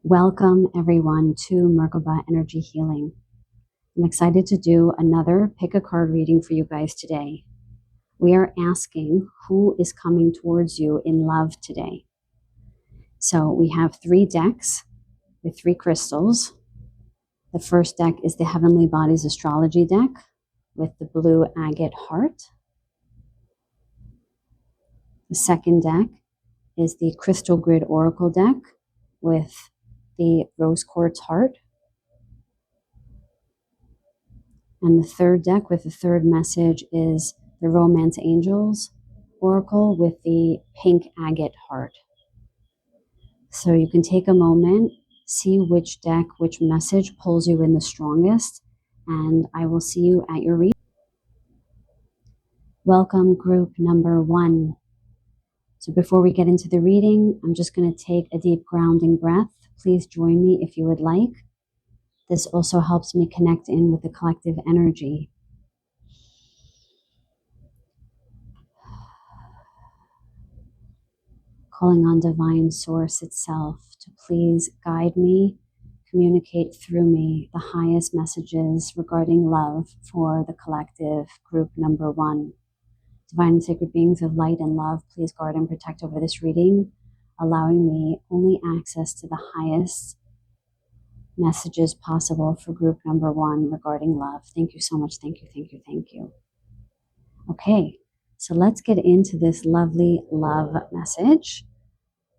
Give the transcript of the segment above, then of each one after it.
Welcome everyone to Merkaba Energy Healing. I'm excited to do another pick a card reading for you guys today. We are asking who is coming towards you in love today. So we have 3 decks with 3 crystals. The first deck is the Heavenly Bodies Astrology deck with the blue agate heart. The second deck is the Crystal Grid Oracle deck with the rose quartz heart. And the third deck with the third message is the Romance Angels Oracle with the pink agate heart. So you can take a moment, see which deck, which message pulls you in the strongest, and I will see you at your reading. Welcome group number 1. So before we get into the reading, I'm just going to take a deep grounding breath. Please join me if you would like. This also helps me connect in with the collective energy. Calling on Divine Source itself to please guide me, communicate through me the highest messages regarding love for the collective group number 1. Divine and sacred beings of light and love, please guard and protect over this reading, allowing me only access to the highest messages possible for group number 1 regarding love. Thank you so much. Thank you, thank you, thank you. Okay, so let's get into this lovely love message.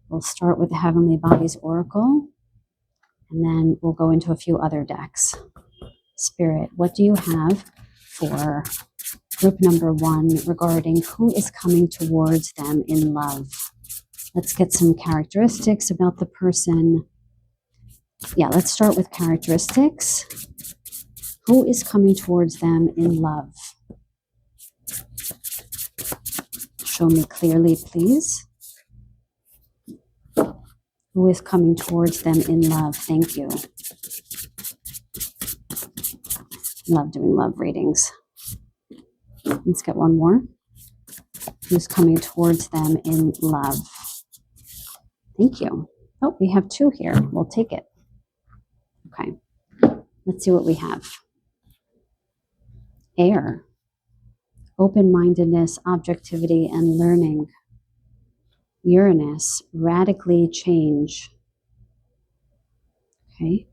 We'll start with the Heavenly Bodies Oracle, and then we'll go into a few other decks. Spirit, what do you have for group number 1 regarding who is coming towards them in love? Let's get some characteristics about the person. Yeah, let's start with characteristics. Who is coming towards them in love? Show me clearly, please. Who is coming towards them in love? Thank you. Love doing love readings. Let's get one more. Who's coming towards them in love? Thank you. Oh, we have 2 here. We'll take it. Okay. Let's see what we have. Air. Open-mindedness, objectivity, and learning. Uranus. Radically change. Okay.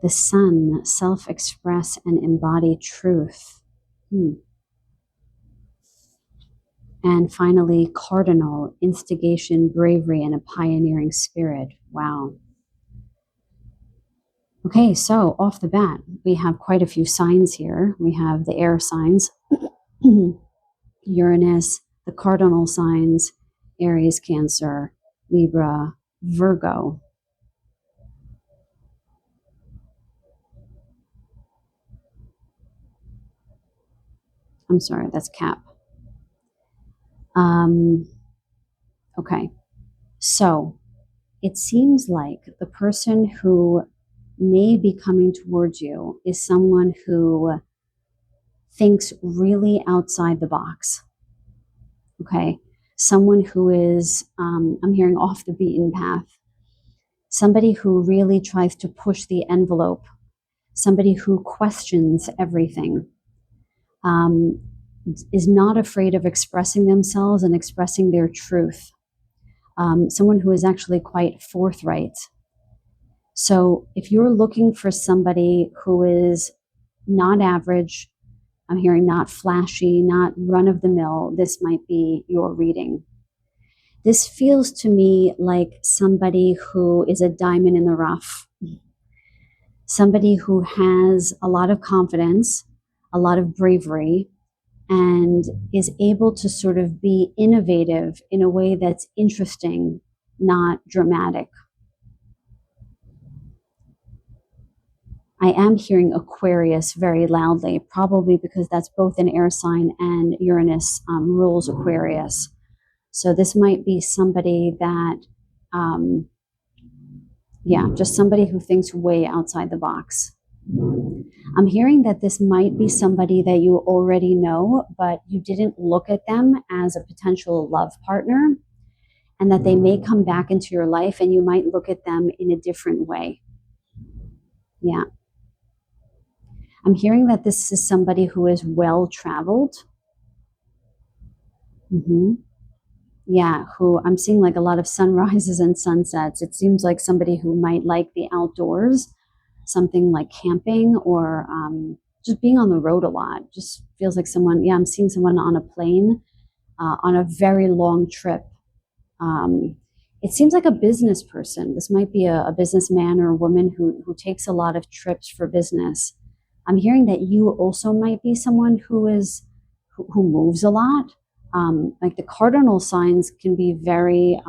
The Sun. Self-express and embody truth. And finally, Cardinal. Instigation, bravery, and a pioneering spirit. Wow. Okay, so off the bat, we have quite a few signs here. We have the air signs, Uranus, the cardinal signs, Aries, Cancer, Libra, Virgo. I'm sorry, that's Cap. Okay, so it seems like the person who may be coming towards you is someone who thinks really outside the box. Okay, someone who is, I'm hearing off the beaten path, somebody who really tries to push the envelope, somebody who questions everything, is not afraid of expressing themselves and expressing their truth, someone who is actually quite forthright. So if you're looking for somebody who is not average, I'm hearing not flashy, not run-of-the-mill, this might be your reading. This feels to me like somebody who is a diamond in the rough, somebody who has a lot of confidence, a lot of bravery, and is able to sort of be innovative in a way that's interesting, not dramatic. I am hearing Aquarius very loudly, probably because that's both an air sign and Uranus rules Aquarius. So this might be somebody that, just somebody who thinks way outside the box. I'm hearing that this might be somebody that you already know, but you didn't look at them as a potential love partner. and that they may come back into your life and you might look at them in a different way. Yeah. I'm hearing that this is somebody who is well-traveled. Yeah, who I'm seeing like a lot of sunrises and sunsets. It seems like somebody who might like the outdoors, something like camping or just being on the road a lot. Just feels like someone, yeah, I'm seeing someone on a plane on a very long trip. It seems like a business person. This might be a businessman or a woman who takes a lot of trips for business. I'm hearing that you also might be someone who moves a lot. Like the cardinal signs can be very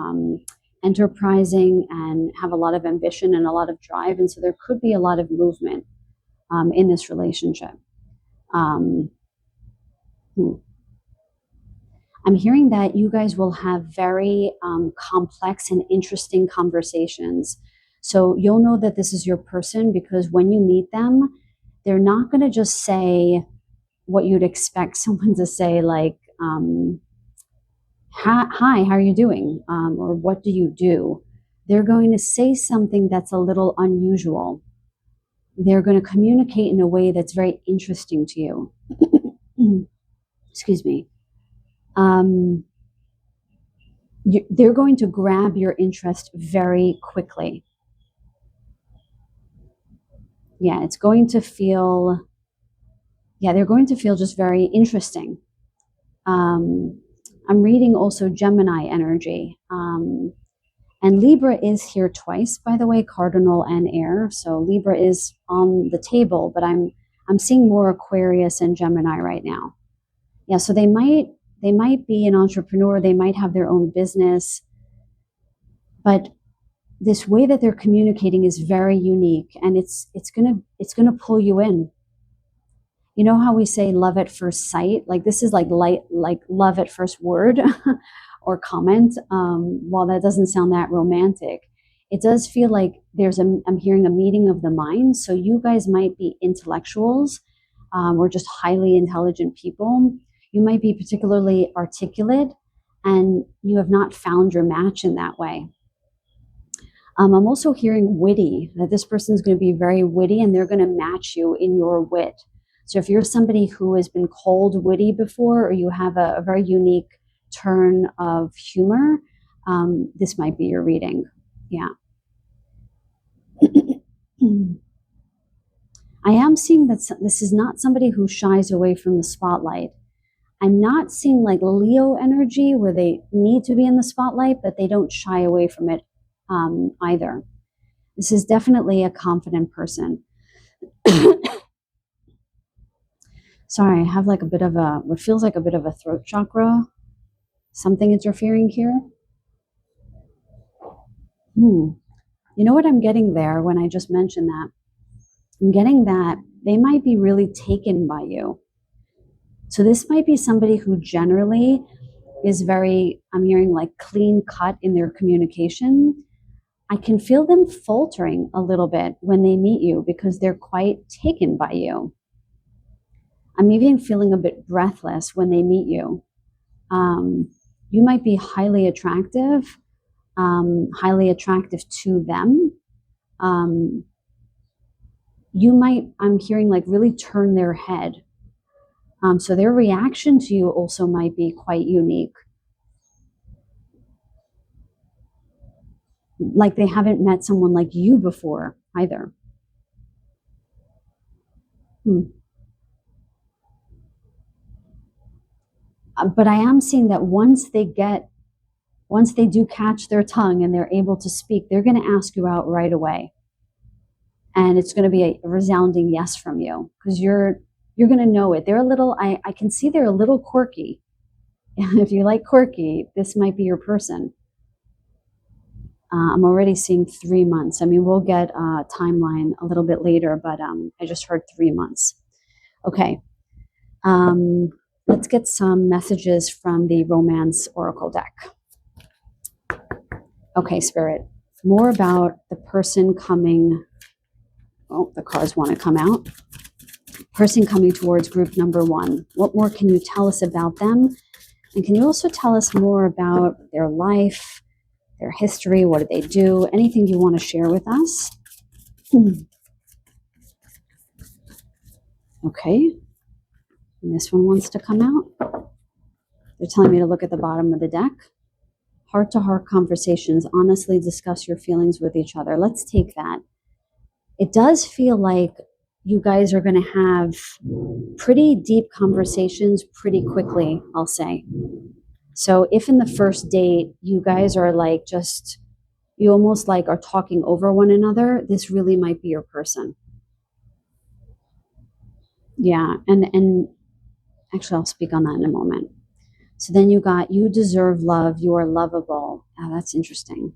enterprising and have a lot of ambition and a lot of drive. And so there could be a lot of movement in this relationship. I'm hearing that you guys will have very complex and interesting conversations. So you'll know that this is your person because when you meet them, they're not going to just say what you'd expect someone to say, like, hi, how are you doing? Or what do you do? They're going to say something that's a little unusual. They're going to communicate in a way that's very interesting to you. Excuse me. They're going to grab your interest very quickly. Yeah, it's going to feel, they're going to feel just very interesting. I'm reading also Gemini energy. And Libra is here twice, by the way, cardinal and air. So Libra is on the table, but I'm seeing more Aquarius and Gemini right now. Yeah, so they might be an entrepreneur, they might have their own business, but this way that they're communicating is very unique, and it's gonna pull you in. You know how we say love at first sight? Like this is like love at first word or comment. While that doesn't sound that romantic, it does feel like I'm hearing a meeting of the minds. So you guys might be intellectuals or just highly intelligent people. You might be particularly articulate, and you have not found your match in that way. I'm also hearing witty, that this person's going to be very witty and they're going to match you in your wit. So if you're somebody who has been called witty before, or you have a very unique turn of humor, this might be your reading. Yeah. I am seeing that this is not somebody who shies away from the spotlight. I'm not seeing like Leo energy where they need to be in the spotlight, but they don't shy away from it either. This is definitely a confident person. Sorry, I have like a bit of what feels like a bit of a throat chakra, something interfering here. You know what I'm getting there when I just mentioned that? I'm getting that they might be really taken by you. So this might be somebody who generally is very, I'm hearing like clean cut in their communication. I can feel them faltering a little bit when they meet you because they're quite taken by you. I'm even feeling a bit breathless when they meet you. You might be highly attractive to them. You might, I'm hearing like really turn their head. So their reaction to you also might be quite unique. Like they haven't met someone like you before either. But I am seeing that once they do catch their tongue and they're able to speak, they're going to ask you out right away. And it's going to be a resounding yes from you because you're going to know it. They're a little, I can see they're a little quirky. If you like quirky, this might be your person. I'm already seeing 3 months. I mean, we'll get a timeline a little bit later, but I just heard 3 months. Okay. Let's get some messages from the Romance Oracle deck. Okay, Spirit. More about the person coming. Oh, the cards want to come out. Person coming towards group number 1. What more can you tell us about them? And can you also tell us more about their life, their history, what did they do, anything you want to share with us. Okay, and this one wants to come out. They're telling me to look at the bottom of the deck. Heart-to-heart conversations, honestly discuss your feelings with each other. Let's take that. It does feel like you guys are going to have pretty deep conversations pretty quickly, I'll say. So if in the first date you guys are like just, you almost like are talking over one another, this really might be your person. Yeah, and actually I'll speak on that in a moment. So then you got, you deserve love, you are lovable. Oh, that's interesting.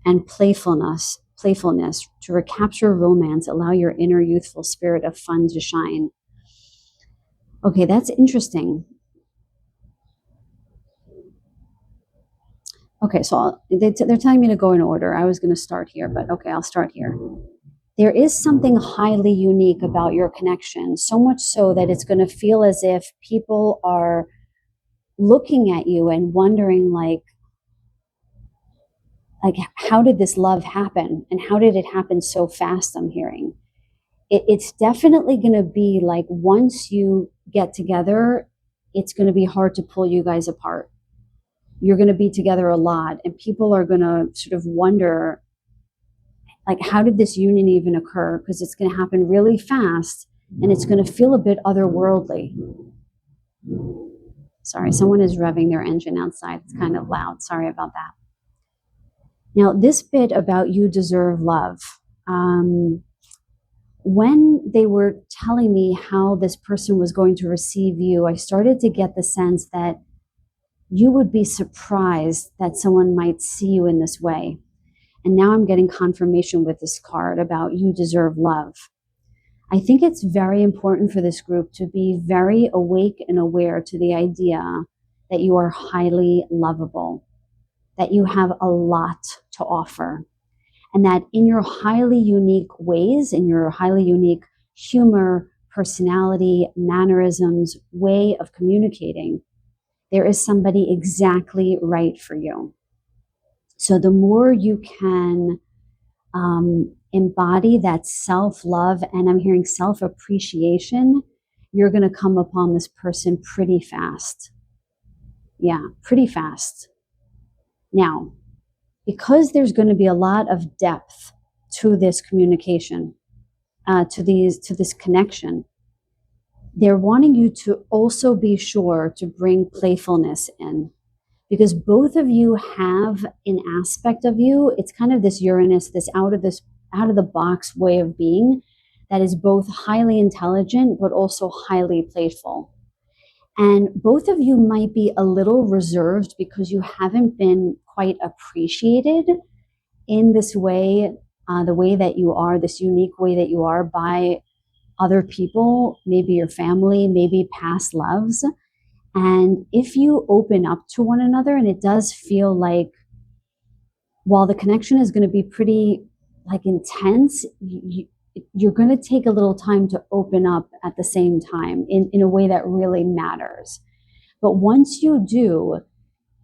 And playfulness to recapture romance, allow your inner youthful spirit of fun to shine. Okay, that's interesting. Okay, so they're telling me to go in order. I was going to start here, but okay, I'll start here. There is something highly unique about your connection, so much so that it's going to feel as if people are looking at you and wondering like how did this love happen and how did it happen so fast? I'm hearing it's definitely going to be like once you get together, it's going to be hard to pull you guys apart. You're going to be together a lot and people are going to sort of wonder like how did this union even occur, because it's going to happen really fast and it's going to feel a bit otherworldly. Sorry, someone is revving their engine outside. It's kind of loud. Sorry about that. Now, this bit about you deserve love. When they were telling me how this person was going to receive you, I started to get the sense that you would be surprised that someone might see you in this way. And now I'm getting confirmation with this card about you deserve love. I think it's very important for this group to be very awake and aware to the idea that you are highly lovable, that you have a lot to offer, and that in your highly unique ways, in your highly unique humor, personality, mannerisms, way of communicating, there is somebody exactly right for you. So the more you can embody that self-love, and I'm hearing self-appreciation, you're going to come upon this person pretty fast. Yeah, pretty fast. Now, because there's going to be a lot of depth to this communication, to this connection, they're wanting you to also be sure to bring playfulness in, because both of you have an aspect of you. It's kind of this Uranus, this out of the box way of being that is both highly intelligent but also highly playful. And both of you might be a little reserved because you haven't been quite appreciated in this way, the way that you are, this unique way that you are by other people, maybe your family, maybe past loves. And if you open up to one another, and it does feel like, while the connection is going to be pretty like intense, you're going to take a little time to open up at the same time in a way that really matters. But once you do,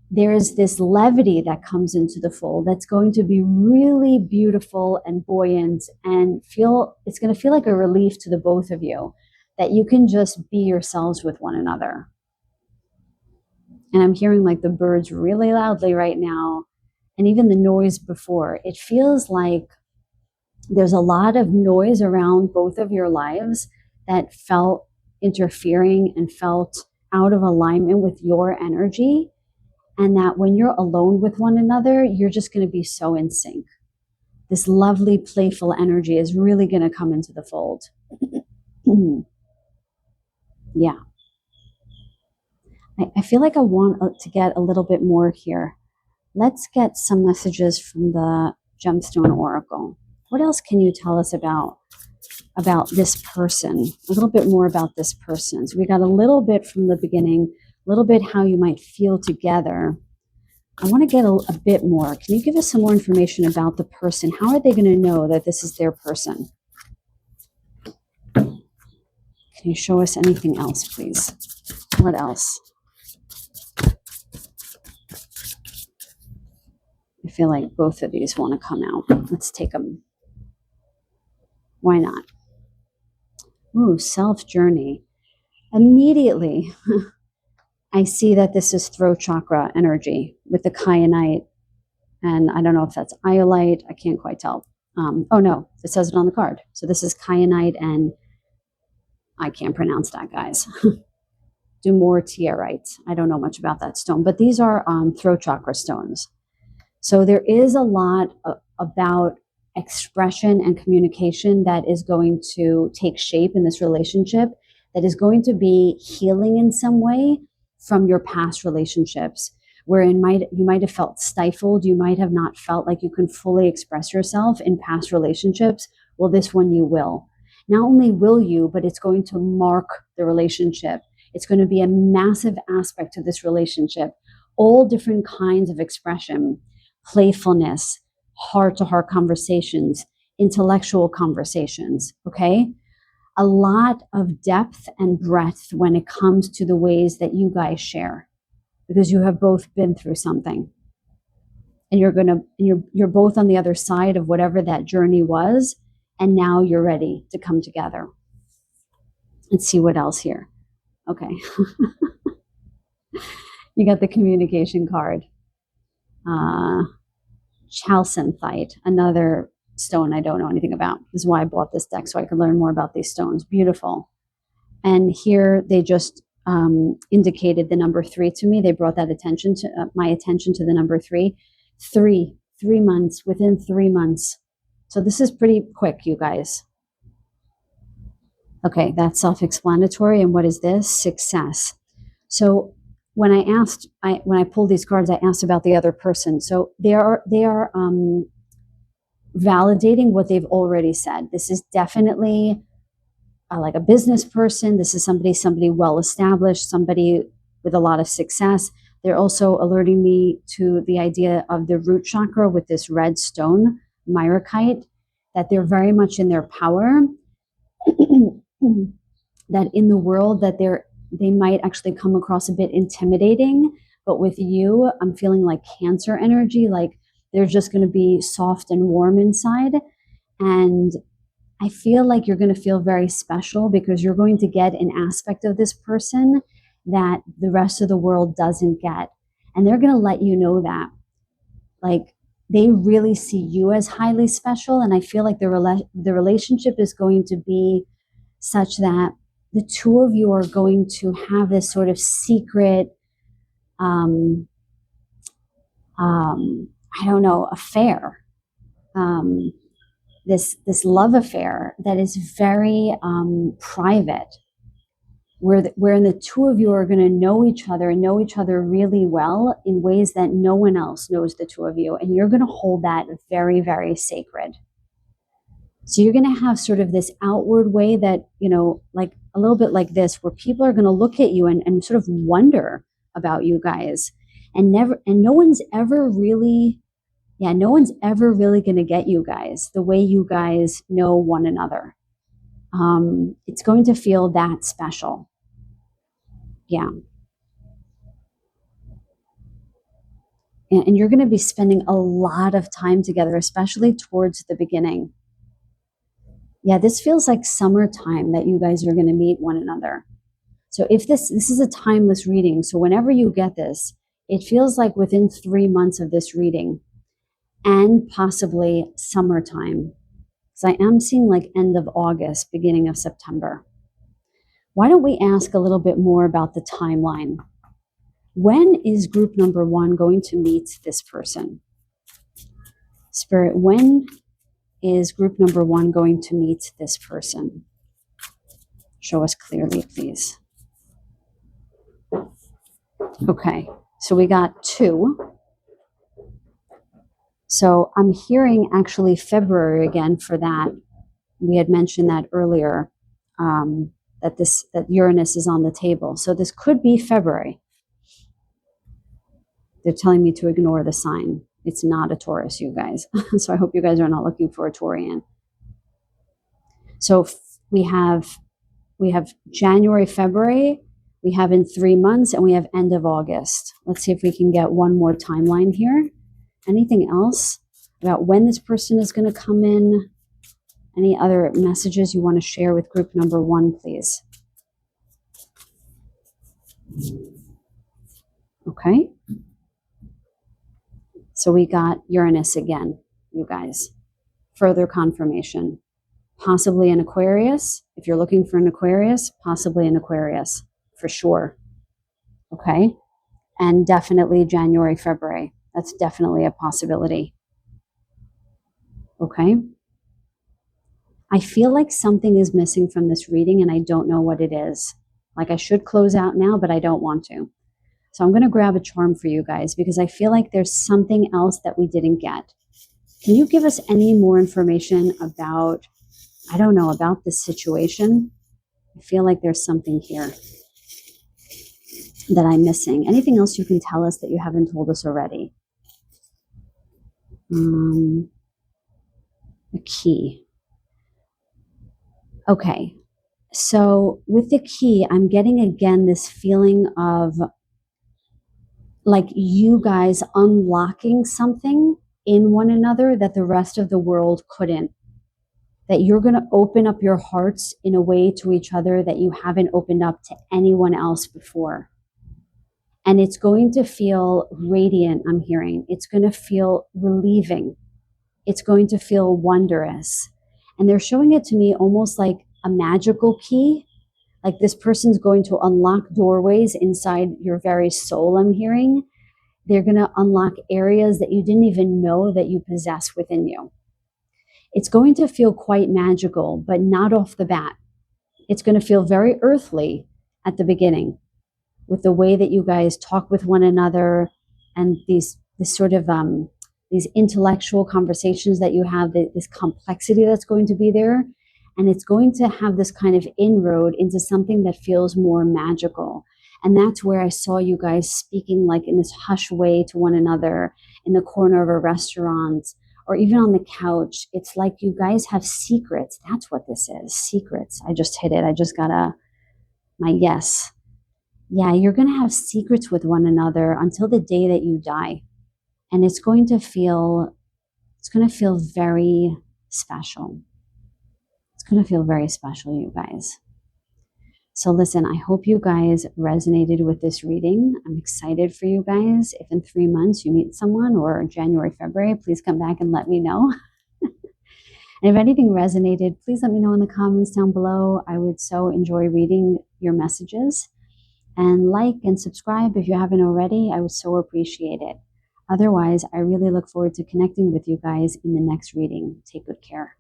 there's this levity that comes into the fold that's going to be really beautiful and buoyant, and it's going to feel like a relief to the both of you that you can just be yourselves with one another. And I'm hearing like the birds really loudly right now, and even the noise before. It feels like there's a lot of noise around both of your lives that felt interfering and felt out of alignment with your energy. And that when you're alone with one another, you're just going to be so in sync. This lovely, playful energy is really going to come into the fold. Yeah. I feel like I want to get a little bit more here. Let's get some messages from the Gemstone Oracle. What else can you tell us about this person? A little bit more about this person. So we got a little bit from the beginning, a little bit how you might feel together. I want to get a bit more. Can you give us some more information about the person? How are they going to know that this is their person? Can you show us anything else, please? What else? I feel like both of these want to come out. Let's take them. Why not? Ooh, self-journey. Immediately, I see that this is throat chakra energy with the kyanite. And I don't know if that's iolite. I can't quite tell. Oh, no, it says it on the card. So this is kyanite, and I can't pronounce that, guys. Dumortierite. I don't know much about that stone, but these are throat chakra stones. So there is a lot about expression and communication that is going to take shape in this relationship, that is going to be healing in some way from your past relationships, wherein you might have felt stifled, you might have not felt like you can fully express yourself in past relationships. Well, this one you will. Not only will you, but it's going to mark the relationship. It's going to be a massive aspect to this relationship. All different kinds of expression, playfulness, heart-to-heart conversations, intellectual conversations, okay? A lot of depth and breadth when it comes to the ways that you guys share, because you have both been through something. And you're both on the other side of whatever that journey was, and now you're ready to come together. Let's see what else here. Okay. You got the communication card. Chalcedonite, another stone I don't know anything about. This is why I bought this deck, so I could learn more about these stones. Beautiful. And here they just indicated the number 3 to me. They brought that attention to my attention to the number 3. 3 months, within 3 months. So this is pretty quick, you guys. Okay, that's self-explanatory. And what is this? Success. So when I pulled these cards, I asked about the other person. So they are validating what they've already said. This is definitely like a business person. This is somebody well established, somebody with a lot of success. They're also alerting me to the idea of the root chakra with this red stone, myrakite, that they're very much in their power. That in the world that they might actually come across a bit intimidating, but with you, I'm feeling like Cancer energy, like they're just going to be soft and warm inside. And I feel like you're going to feel very special because you're going to get an aspect of this person that the rest of the world doesn't get. And they're going to let you know that. Like, they really see you as highly special. And I feel like the relationship is going to be such that the two of you are going to have this sort of secret, I don't know, affair. This love affair that is very private, wherein the two of you are going to know each other and know each other really well in ways that no one else knows the two of you. And you're going to hold that very, very sacred. So you're going to have sort of this outward way that, you know, like a little bit like this, where people are going to look at you and sort of wonder about you guys. And no one's ever really going to get you guys the way you guys know one another. It's going to feel that special. Yeah. And you're going to be spending a lot of time together, especially towards the beginning. Yeah, this feels like summertime that you guys are going to meet one another. So if this is a timeless reading, so whenever you get this, it feels like within 3 months of this reading, and possibly summertime. So I am seeing like end of August, beginning of September. Why don't we ask a little bit more about the timeline? When is group number 1 going to meet this person? Spirit, when is group number 1 going to meet this person? Show us clearly, please. Okay, so we got 2. So I'm hearing actually February again for that. We had mentioned that earlier, that Uranus is on the table. So this could be February. They're telling me to ignore the sign. It's not a Taurus, you guys. So I hope you guys are not looking for a Taurian. So we have January, February, we have in 3 months, and we have end of August. Let's see if we can get one more timeline here. Anything else about when this person is going to come in? Any other messages you want to share with group number 1, please? Okay. So we got Uranus again, you guys. Further confirmation. Possibly an Aquarius. If you're looking for an Aquarius, possibly an Aquarius, for sure. Okay. And definitely January, February. That's definitely a possibility. Okay. I feel like something is missing from this reading and I don't know what it is. Like I should close out now, but I don't want to. So I'm going to grab a charm for you guys because I feel like there's something else that we didn't get. Can you give us any more information about, I don't know, about this situation? I feel like there's something here that I'm missing. Anything else you can tell us that you haven't told us already? The key. Okay. So with the key, I'm getting again this feeling of like you guys unlocking something in one another that the rest of the world couldn't. That you're going to open up your hearts in a way to each other that you haven't opened up to anyone else before. And it's going to feel radiant, I'm hearing. It's going to feel relieving. It's going to feel wondrous. And they're showing it to me almost like a magical key. Like this person's going to unlock doorways inside your very soul, I'm hearing. They're going to unlock areas that you didn't even know that you possess within you. It's going to feel quite magical, but not off the bat. It's going to feel very earthly at the beginning with the way that you guys talk with one another and this sort of these intellectual conversations that you have, this complexity that's going to be there. And it's going to have this kind of inroad into something that feels more magical. And that's where I saw you guys speaking like in this hushed way to one another in the corner of a restaurant or even on the couch. It's like you guys have secrets. That's what this is, secrets. I just hit it. I just got my yes. Yeah, you're going to have secrets with one another until the day that you die. And it's going to feel very special. It's going to feel very special, you guys. So listen, I hope you guys resonated with this reading. I'm excited for you guys. If in 3 months you meet someone or January, February, please come back and let me know. And if anything resonated, please let me know in the comments down below. I would so enjoy reading your messages. And like and subscribe if you haven't already. I would so appreciate it. Otherwise, I really look forward to connecting with you guys in the next reading. Take good care.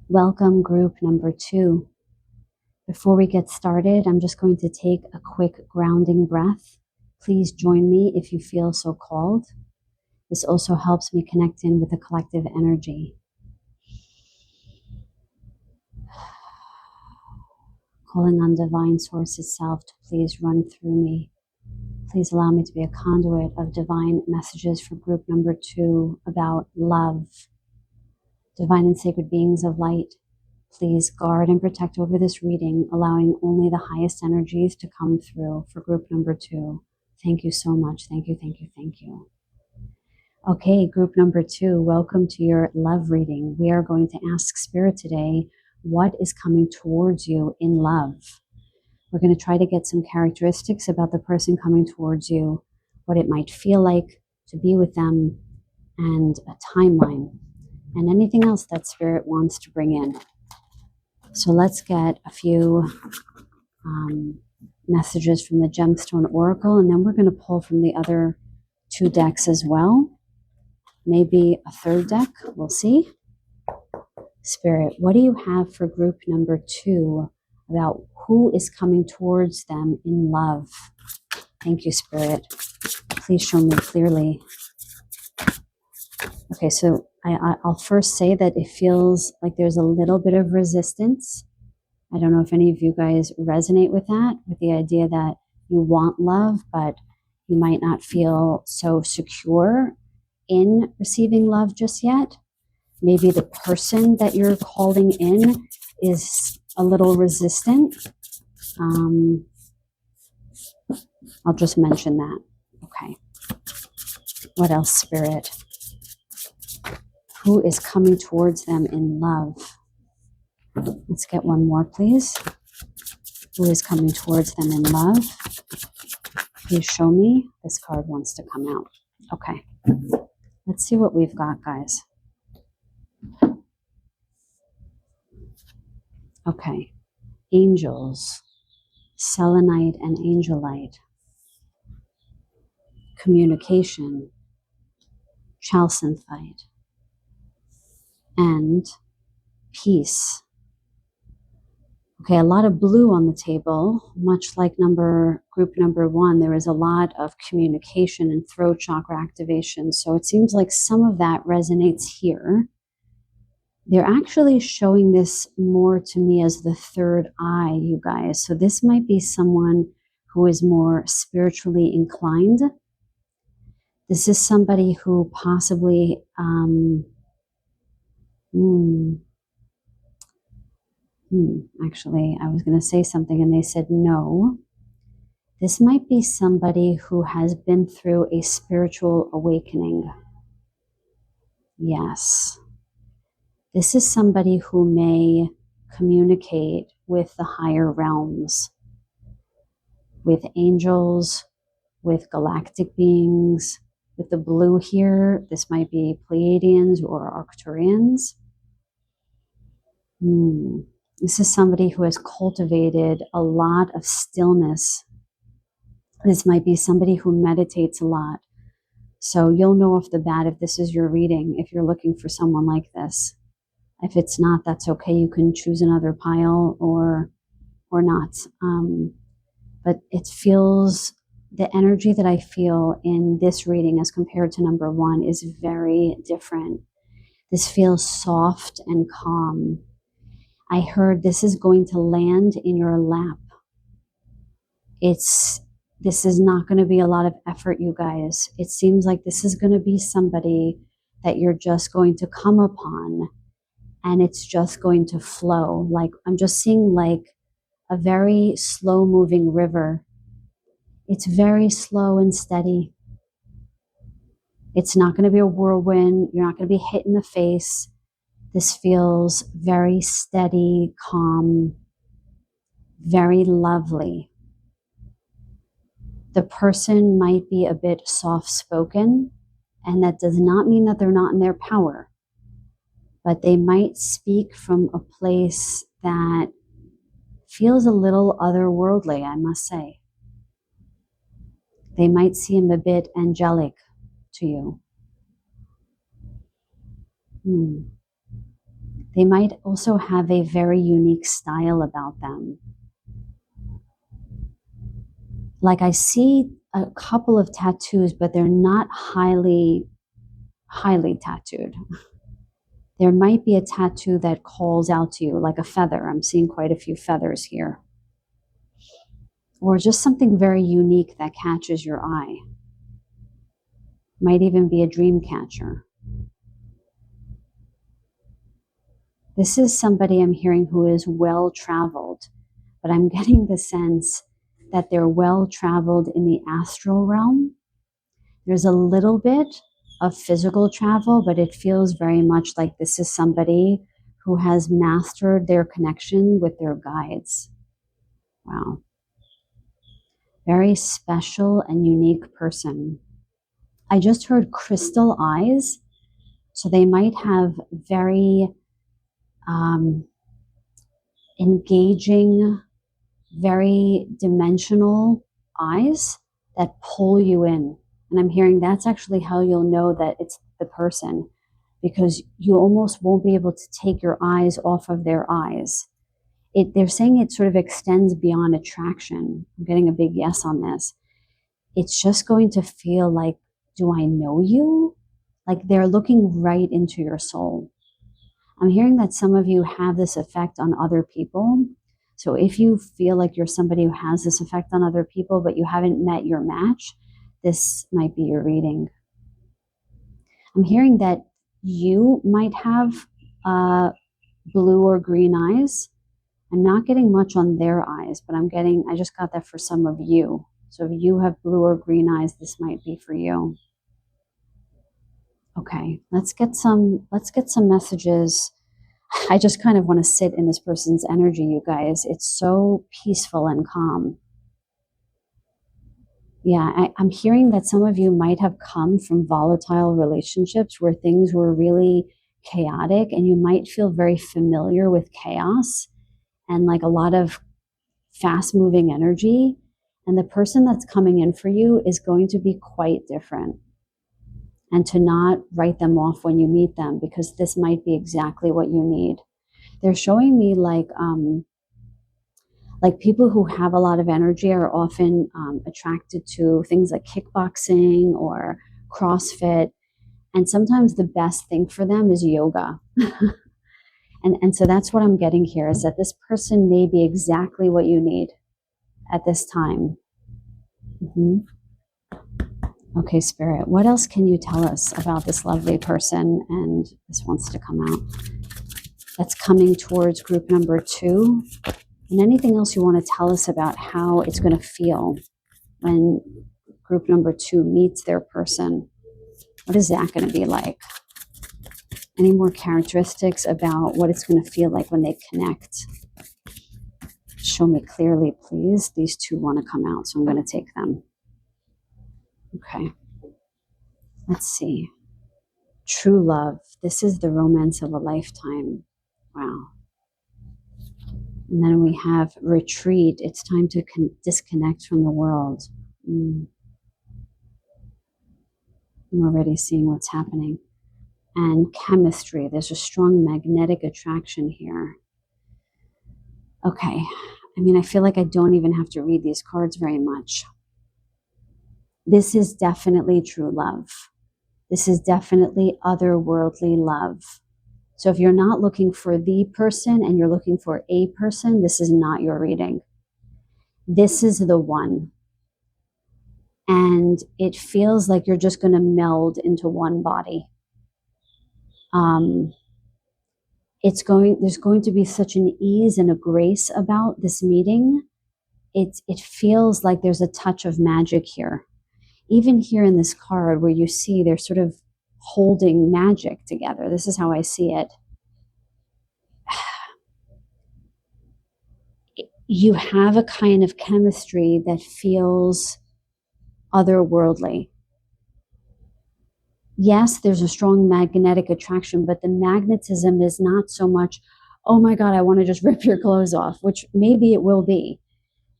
Welcome, group number 2. Before we get started, I'm just going to take a quick grounding breath. Please join me if you feel so called. This also helps me connect in with the collective energy. Calling on divine source itself to please run through me. Please allow me to be a conduit of divine messages for group number 2 about love. Divine and sacred beings of light, please guard and protect over this reading, allowing only the highest energies to come through for group number 2. Thank you so much. Thank you, thank you, thank you. Okay, group number 2, welcome to your love reading. We are going to ask Spirit today, what is coming towards you in love? We're going to try to get some characteristics about the person coming towards you, what it might feel like to be with them, and a timeline, and anything else that Spirit wants to bring in. So let's get a few messages from the Gemstone Oracle, and then we're going to pull from the other 2 decks as well. Maybe a 3rd deck, we'll see. Spirit, what do you have for group number 2 about who is coming towards them in love? Thank you, Spirit. Please show me clearly. Okay, so I'll first say that it feels like there's a little bit of resistance. I don't know if any of you guys resonate with that, with the idea that you want love, but you might not feel so secure in receiving love just yet. Maybe the person that you're calling in is a little resistant. I'll just mention that. Okay. What else, Spirit? Who is coming towards them in love? Let's get one more, please. Who is coming towards them in love? Please show me. This card wants to come out. Okay. Let's see what we've got, guys. Okay. Angels, selenite and angelite, communication, chalcynthite, and peace. Okay, a lot of blue on the table, much like group number 1. There is a lot of communication and throat chakra activation. So it seems like some of that resonates here. They're actually showing this more to me as the third eye, you guys. So this might be someone who is more spiritually inclined. This is somebody who possibly, actually, I was going to say something and they said no. This might be somebody who has been through a spiritual awakening. Yes. This is somebody who may communicate with the higher realms, with angels, with galactic beings. With the blue here, this might be Pleiadians or Arcturians. This is somebody who has cultivated a lot of stillness. This might be somebody who meditates a lot. So you'll know off the bat if this is your reading, if you're looking for someone like this. If it's not, that's okay. You can choose another pile or not. But it feels, the energy that I feel in this reading as compared to number 1 is very different. This feels soft and calm. I heard this is going to land in your lap. This is not going to be a lot of effort, you guys. It seems like this is going to be somebody that you're just going to come upon and it's just going to flow. Like, I'm just seeing like a very slow moving river. It's very slow and steady. It's not going to be a whirlwind. You're not going to be hit in the face. This feels very steady, calm, very lovely. The person might be a bit soft-spoken, and that does not mean that they're not in their power, but they might speak from a place that feels a little otherworldly, I must say. They might seem a bit angelic to you. They might also have a very unique style about them. Like, I see a couple of tattoos, but they're not highly tattooed. There might be a tattoo that calls out to you, like a feather. I'm seeing quite a few feathers here. Or just something very unique that catches your eye. Might even be a dream catcher. This is somebody I'm hearing who is well-traveled, but I'm getting the sense that they're well-traveled in the astral realm. There's a little bit of physical travel, but it feels very much like this is somebody who has mastered their connection with their guides. Wow. Very special and unique person. I just heard crystal eyes, so they might have very engaging, very dimensional eyes that pull you in. And I'm hearing that's actually how you'll know that it's the person, because you almost won't be able to take your eyes off of their eyes. They're saying it sort of extends beyond attraction. I'm getting a big yes on this. It's just going to feel like, do I know you? Like they're looking right into your soul. I'm hearing that some of you have this effect on other people. So if you feel like you're somebody who has this effect on other people, but you haven't met your match, this might be your reading. I'm hearing that you might have blue or green eyes. I'm not getting much on their eyes, but I just got that for some of you. So if you have blue or green eyes, this might be for you. Okay, let's get some messages. I just kind of want to sit in this person's energy, you guys. It's so peaceful and calm. Yeah, I'm hearing that some of you might have come from volatile relationships where things were really chaotic, and you might feel very familiar with chaos and like a lot of fast moving energy. And the person that's coming in for you is going to be quite different. And to not write them off when you meet them, because this might be exactly what you need. They're showing me like people who have a lot of energy are often attracted to things like kickboxing or CrossFit. And sometimes the best thing for them is yoga. And so that's what I'm getting here, is that this person may be exactly what you need at this time. Okay, Spirit, what else can you tell us about this lovely person? And this wants to come out. That's coming towards group number 2. And anything else you want to tell us about how it's going to feel when group number 2 meets their person? What is that going to be like? Any more characteristics about what it's going to feel like when they connect? Show me clearly, please. These 2 want to come out, so I'm going to take them. Okay. Let's see. True love. This is the romance of a lifetime. Wow. And then we have retreat. It's time to disconnect from the world. I'm already seeing what's happening. And chemistry. There's a strong magnetic attraction here. Okay. I mean, I feel like I don't even have to read these cards very much. This is definitely true love. This is definitely otherworldly love. So if you're not looking for the person and you're looking for a person, this is not your reading. This is the one. And it feels like you're just going to meld into one body. There's going to be such an ease and a grace about this meeting. It feels like there's a touch of magic here. Even here in this card where you see they're sort of holding magic together. This is how I see it. You have a kind of chemistry that feels otherworldly. Yes, there's a strong magnetic attraction, but the magnetism is not so much, oh my God, I want to just rip your clothes off, which maybe it will be.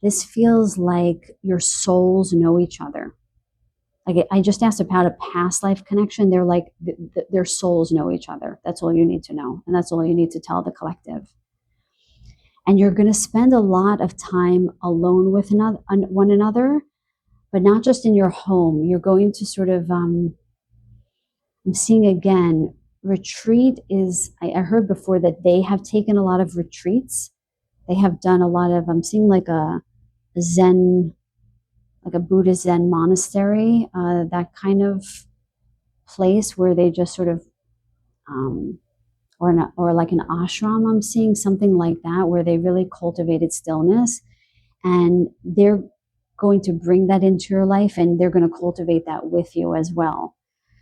This feels like your souls know each other. Like I just asked about a past life connection. They're like, their souls know each other. That's all you need to know. And that's all you need to tell the collective. And you're going to spend a lot of time alone with one another, but not just in your home. You're going to sort of, I'm seeing again, retreat is, I heard before that they have taken a lot of retreats. They have done a lot of, I'm seeing like a Zen, like a Buddhist Zen monastery, that kind of place where they just sort of, or like an ashram, I'm seeing something like that, where they really cultivated stillness, and they're going to bring that into your life, and they're going to cultivate that with you as well.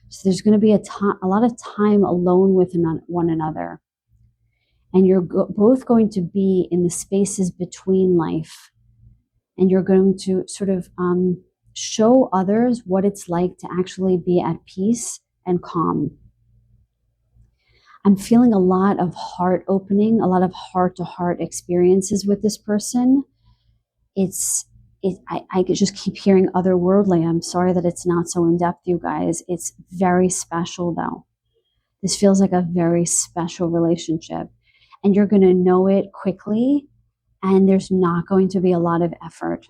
So there's going to be a lot of time alone with one another, and you're both going to be in the spaces between life, and you're going to sort of show others what it's like to actually be at peace and calm. I'm feeling a lot of heart opening, a lot of heart-to-heart experiences with this person. I just keep hearing otherworldly. I'm sorry that it's not so in-depth, you guys. It's very special, though. This feels like a very special relationship. And you're going to know it quickly, and there's not going to be a lot of effort.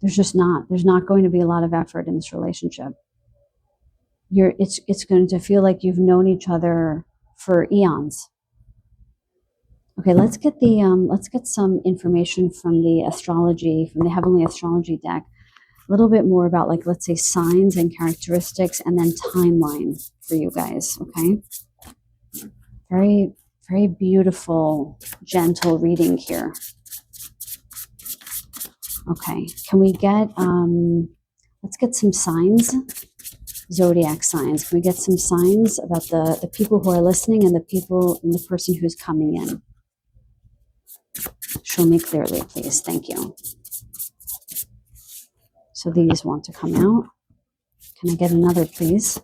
There's not going to be a lot of effort in this relationship. It's going to feel like you've known each other for eons. Okay, let's get some information from the Heavenly Astrology deck. A little bit more about, like, let's say signs and characteristics, and then timeline for you guys. Okay, very, very beautiful, gentle reading here. Okay, can we get, let's get some signs, zodiac signs. Can we get some signs about the people who are listening and the people and the person who's coming in? Show me clearly, please. Thank you. So these want to come out. Can I get another, please?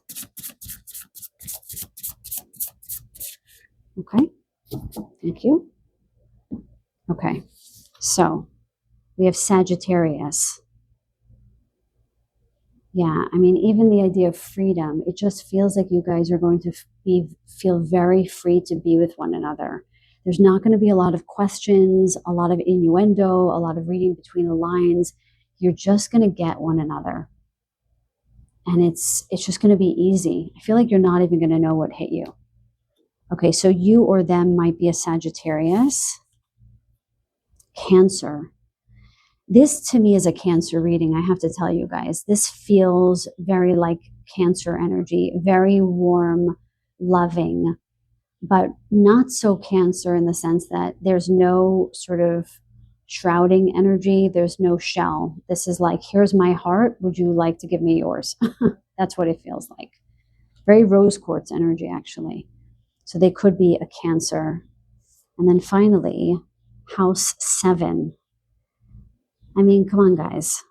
Okay, thank you. Okay, so we have Sagittarius. Yeah, I mean, even the idea of freedom, it just feels like you guys are going to feel very free to be with one another. There's not going to be a lot of questions, a lot of innuendo, a lot of reading between the lines. You're just going to get one another. And it's just going to be easy. I feel like you're not even going to know what hit you. Okay, so you or them might be a Sagittarius. Cancer. This to me is a Cancer reading, I have to tell you guys. This feels very like Cancer energy, very warm, loving, but not so Cancer in the sense that there's no sort of shrouding energy. There's no shell. This is like, here's my heart. Would you like to give me yours? That's what it feels like. Very rose quartz energy, actually. So they could be a Cancer. And then finally, house 7. I mean, come on, guys.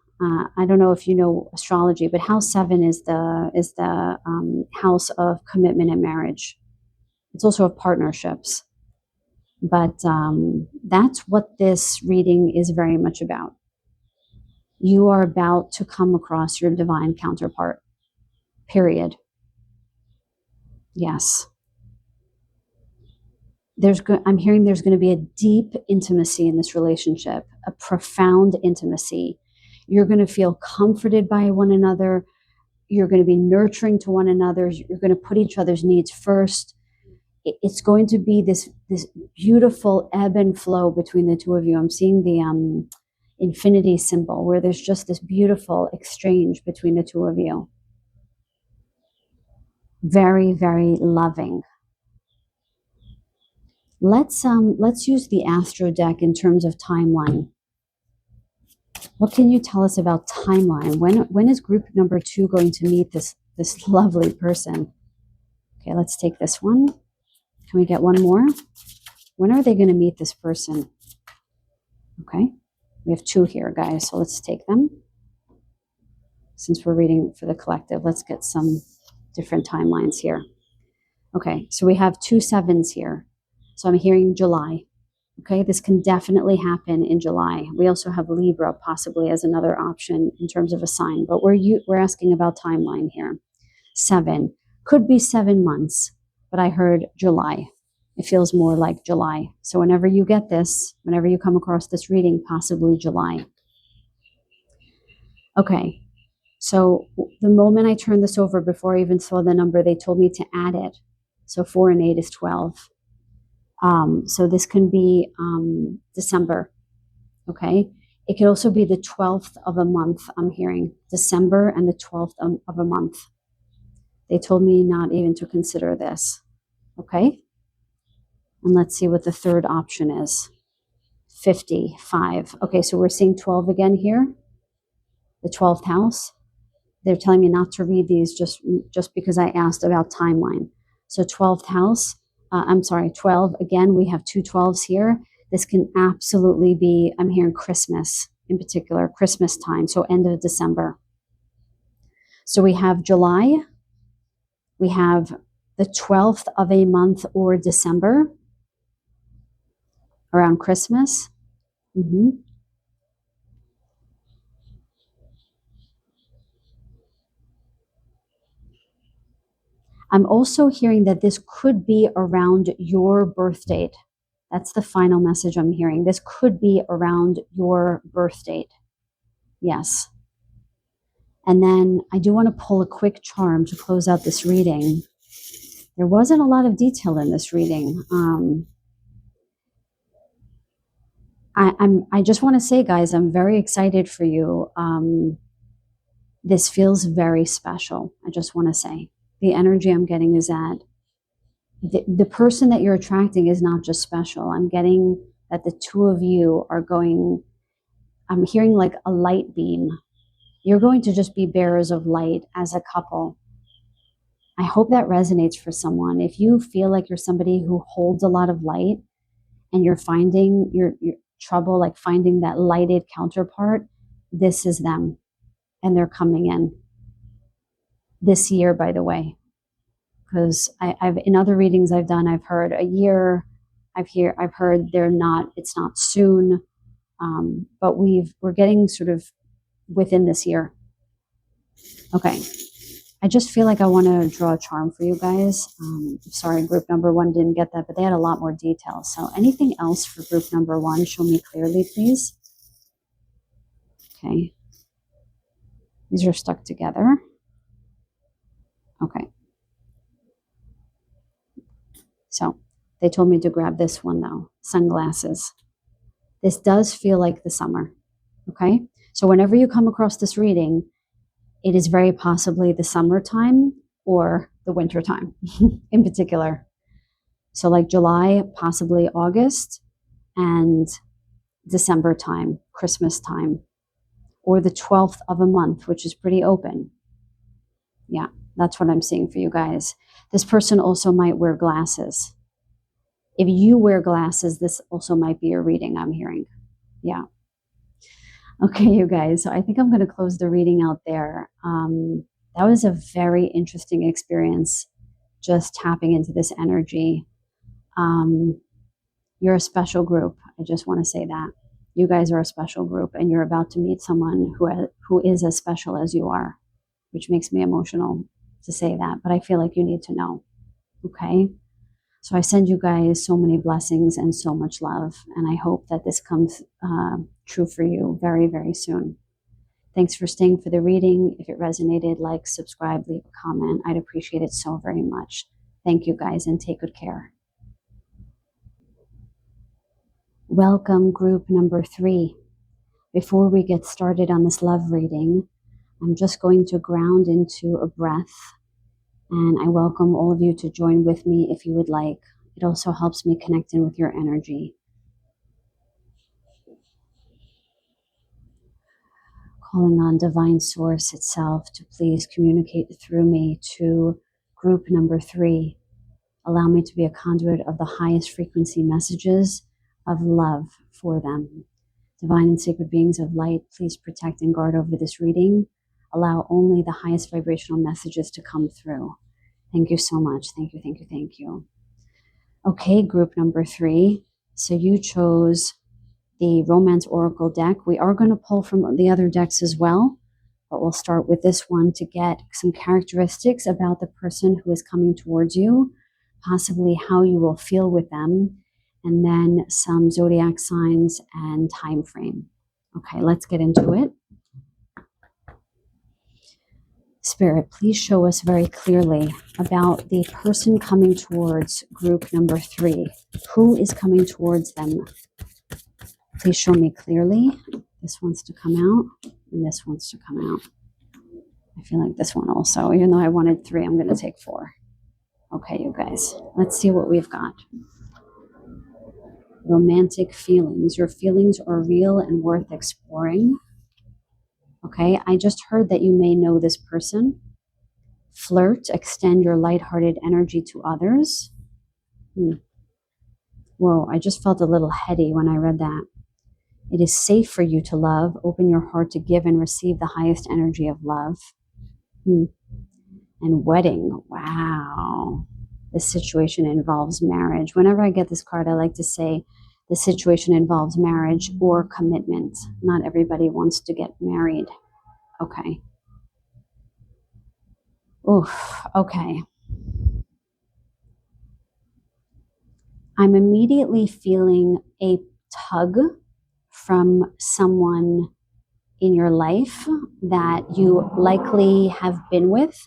I don't know if you know astrology, but house 7 is the house of commitment and marriage. It's also of partnerships. But that's what this reading is very much about. You are about to come across your divine counterpart. Period. Yes. I'm hearing there's going to be a deep intimacy in this relationship, a profound intimacy. You're going to feel comforted by one another. You're going to be nurturing to one another. You're going to put each other's needs first. It's going to be this beautiful ebb and flow between the two of you. I'm seeing the infinity symbol where there's just this beautiful exchange between the two of you. Very, very loving. Let's use the Astro deck in terms of timeline. What can you tell us about timeline? When is group number 2 going to meet this lovely person? Okay, let's take this one. Can we get one more? When are they going to meet this person? Okay, we have 2 here, guys, so let's take them. Since we're reading for the collective, let's get some different timelines here. Okay, so we have 2 7s here. So I'm hearing July. Okay, this can definitely happen in July. We also have Libra possibly as another option in terms of a sign, but we're asking about timeline here. 7 could be 7 months, but I heard July. It feels more like July. So whenever you get this, whenever you come across this reading, possibly July. Okay, so the moment I turned this over, before I even saw the number, they told me to add it. So 4 and 8 is 12. So this can be December, okay? It could also be the 12th of a month, I'm hearing. December and the 12th of a month. They told me not even to consider this, okay? And let's see what the third option is. 55. Okay, so we're seeing 12 again here. The 12th house. They're telling me not to read these just because I asked about timeline. So 12th house. 12. Again, we have 2 12s here. This can absolutely be, I'm hearing Christmas in particular, Christmas time, so end of December. So we have July. We have the 12th of a month or December, around Christmas. I'm also hearing that this could be around your birth date. That's the final message I'm hearing. This could be around your birth date. Yes. And then I do want to pull a quick charm to close out this reading. There wasn't a lot of detail in this reading. I just want to say, guys, I'm very excited for you. This feels very special. I just want to say the energy I'm getting is that the person that you're attracting is not just special. I'm getting that the two of you are going, I'm hearing like a light beam. You're going to just be bearers of light as a couple. I hope that resonates for someone. If you feel like you're somebody who holds a lot of light and you're finding your trouble, like finding that lighted counterpart, this is them. And they're coming in this year, by the way. Because I've in other readings I've done, I've heard a year. I've heard it's not soon. But we're getting sort of within this year. Okay. I just feel like I want to draw a charm for you guys. Sorry, group number 1 didn't get that, but they had a lot more details. So anything else for group number 1? Show me clearly, please. Okay. These are stuck together. Okay. So they told me to grab this one though, sunglasses. This does feel like the summer. Okay. So whenever you come across this reading, it is very possibly the summertime or the winter time in particular. So like July, possibly August, and December time, Christmas time, or the 12th of a month, which is pretty open. Yeah, that's what I'm seeing for you guys. This person also might wear glasses. If you wear glasses, this also might be a reading I'm hearing. Yeah. Okay, you guys. So I think I'm going to close the reading out there. That was a very interesting experience, just tapping into this energy. You're a special group. I just want to say that. You guys are a special group, and you're about to meet someone who is as special as you are, which makes me emotional to say that, but I feel like you need to know. Okay? So I send you guys so many blessings and so much love, and I hope that this comes true for you very, very soon. Thanks for staying for the reading. If it resonated, like, subscribe, leave a comment. I'd appreciate it so very much. Thank you guys, and take good care. Welcome, group number 3. Before we get started on this love reading, I'm just going to ground into a breath, and I welcome all of you to join with me if you would like. It also helps me connect in with your energy. Calling on Divine Source itself to please communicate through me to group number 3. Allow me to be a conduit of the highest frequency messages of love for them. Divine and sacred beings of light, please protect and guard over this reading. Allow only the highest vibrational messages to come through. Thank you so much. Thank you, thank you, thank you. Okay, group number 3. So you chose the Romance Oracle deck. We are going to pull from the other decks as well, but we'll start with this one to get some characteristics about the person who is coming towards you, possibly how you will feel with them, and then some zodiac signs and time frame. Okay, let's get into it. Spirit, please show us very clearly about the person coming towards group number 3. Who is coming towards them? Please show me clearly. This wants to come out, and this wants to come out. I feel like this one also, even though I wanted 3, I'm going to take 4. Okay, you guys, let's see what we've got. Romantic feelings. Your feelings are real and worth exploring. Okay, I just heard that you may know this person. Flirt, extend your lighthearted energy to others. Whoa, I just felt a little heady when I read that. It is safe for you to love. Open your heart to give and receive the highest energy of love. And wedding. Wow. This situation involves marriage. Whenever I get this card, I like to say the situation involves marriage or commitment. Not everybody wants to get married. Okay. Oof. Okay. I'm immediately feeling a tug from someone in your life that you likely have been with,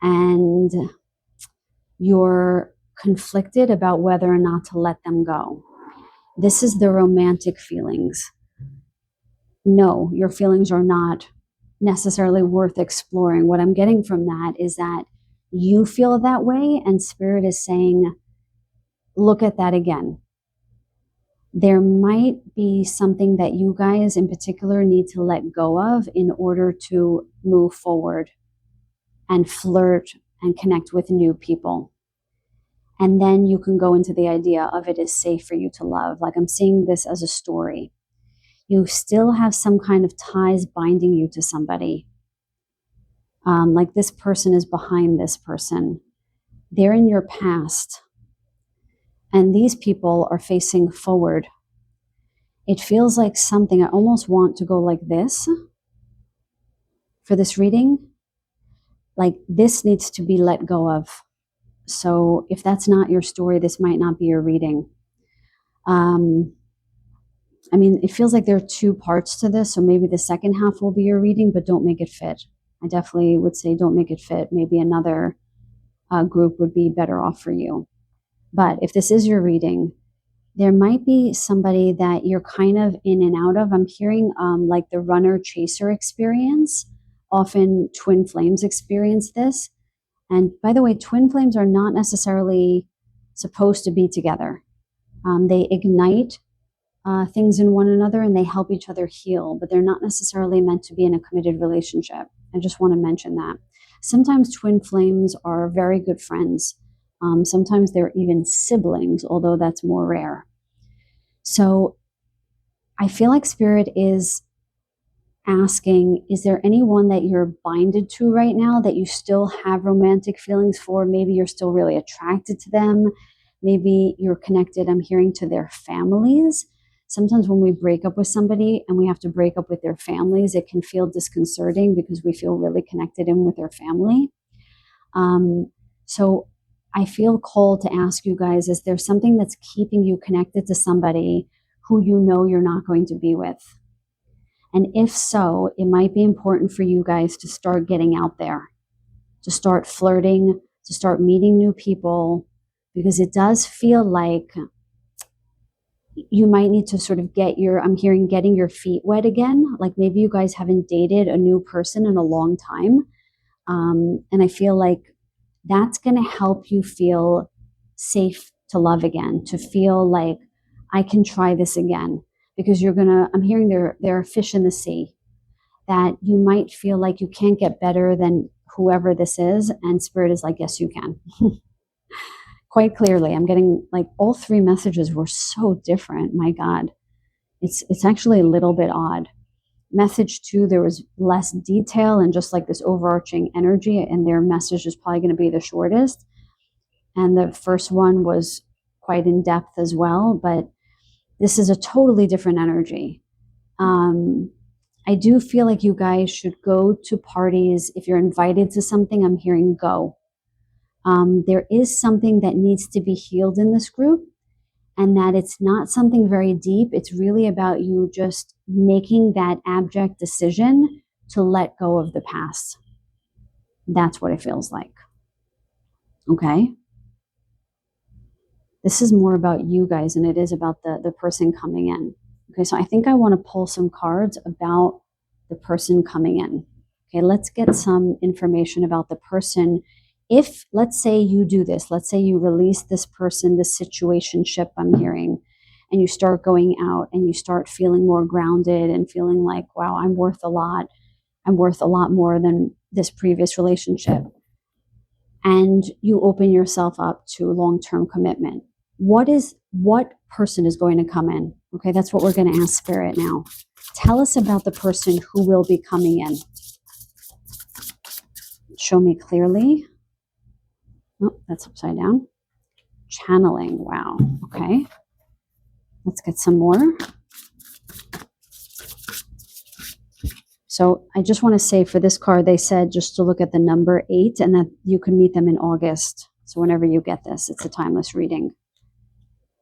and you're conflicted about whether or not to let them go. This is the romantic feelings. No, your feelings are not necessarily worth exploring. What I'm getting from that is that you feel that way, and Spirit is saying, look at that again. There might be something that you guys in particular need to let go of in order to move forward and flirt and connect with new people. And then you can go into the idea of it is safe for you to love. Like I'm seeing this as a story. You still have some kind of ties binding you to somebody. Like this person is behind this person. They're in your past. And these people are facing forward. It feels like something, I almost want to go like this for this reading. Like this needs to be let go of. So if that's not your story, this might not be your reading. I mean, it feels like there are two parts to this. So maybe the second half will be your reading, but don't make it fit. I definitely would say don't make it fit. Maybe another group would be better off for you. But if this is your reading, there might be somebody that you're kind of in and out of. I'm hearing like the runner chaser experience. Often twin flames experience this. And by the way, twin flames are not necessarily supposed to be together. They ignite things in one another and they help each other heal, but they're not necessarily meant to be in a committed relationship. I just want to mention that. Sometimes twin flames are very good friends. Sometimes they're even siblings, although that's more rare. So I feel like Spirit is asking, is there anyone that you're binded to right now that you still have romantic feelings for? Maybe you're still really attracted to them. Maybe you're connected, I'm hearing, to their families. Sometimes when we break up with somebody and we have to break up with their families, it can feel disconcerting because we feel really connected in with their family. So I feel called to ask you guys, is there something that's keeping you connected to somebody who you know you're not going to be with? And if so, it might be important for you guys to start getting out there, to start flirting, to start meeting new people, because it does feel like you might need to sort of I'm hearing getting your feet wet again. Like maybe you guys haven't dated a new person in a long time. And I feel like that's going to help you feel safe to love again, to feel like I can try this again. Because I'm hearing there are fish in the sea, that you might feel like you can't get better than whoever this is. And Spirit is like, yes, you can. Quite clearly, I'm getting like all three messages were so different. My God, it's actually a little bit odd. Message 2, there was less detail and just like this overarching energy, and their message is probably going to be the shortest. And the first one was quite in depth as well, but this is a totally different energy. I do feel like you guys should go to parties. If you're invited to something, I'm hearing go. There is something that needs to be healed in this group, and that it's not something very deep. It's really about you just making that abject decision to let go of the past. That's what it feels like. Okay? This is more about you guys than it is about the person coming in. Okay, so I think I want to pull some cards about the person coming in. Okay, let's get some information about the person. If, let's say you do this, let's say you release this person, this situationship I'm hearing, and you start going out and you start feeling more grounded and feeling like, wow, I'm worth a lot. I'm worth a lot more than this previous relationship. And you open yourself up to long-term commitment. What person is going to come in? Okay, that's what we're going to ask Spirit now. Tell us about the person who will be coming in. Show me clearly. Oh, that's upside down. Channeling. Wow. Okay. Let's get some more. So I just want to say for this card, they said just to look at the number 8 and that you can meet them in August. So whenever you get this, it's a timeless reading.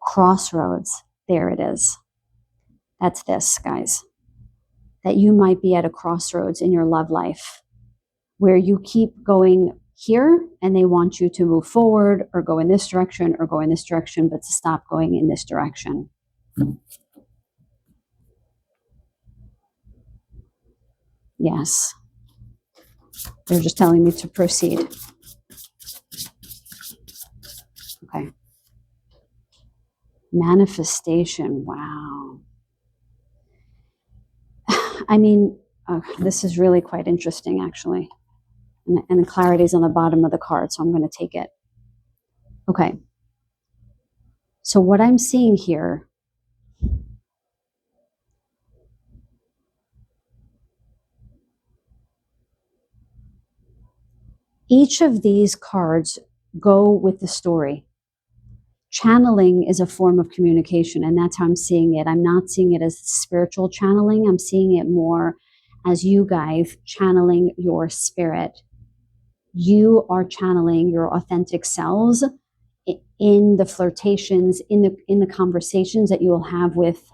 Crossroads. There it is. That's this, guys. That you might be at a crossroads in your love life where you keep going here and they want you to move forward or go in this direction or go in this direction, but to stop going in this direction. Yes. They're just telling me to proceed. Okay. Manifestation. Wow. I mean, this is really quite interesting, actually. And the clarity is on the bottom of the card, so I'm going to take it. Okay. So what I'm seeing here, each of these cards go with the story. Channeling is a form of communication, and that's how I'm seeing it. I'm not seeing it as spiritual channeling. I'm seeing it more as you guys channeling your spirit. You are channeling your authentic selves in the flirtations, in the conversations that you will have with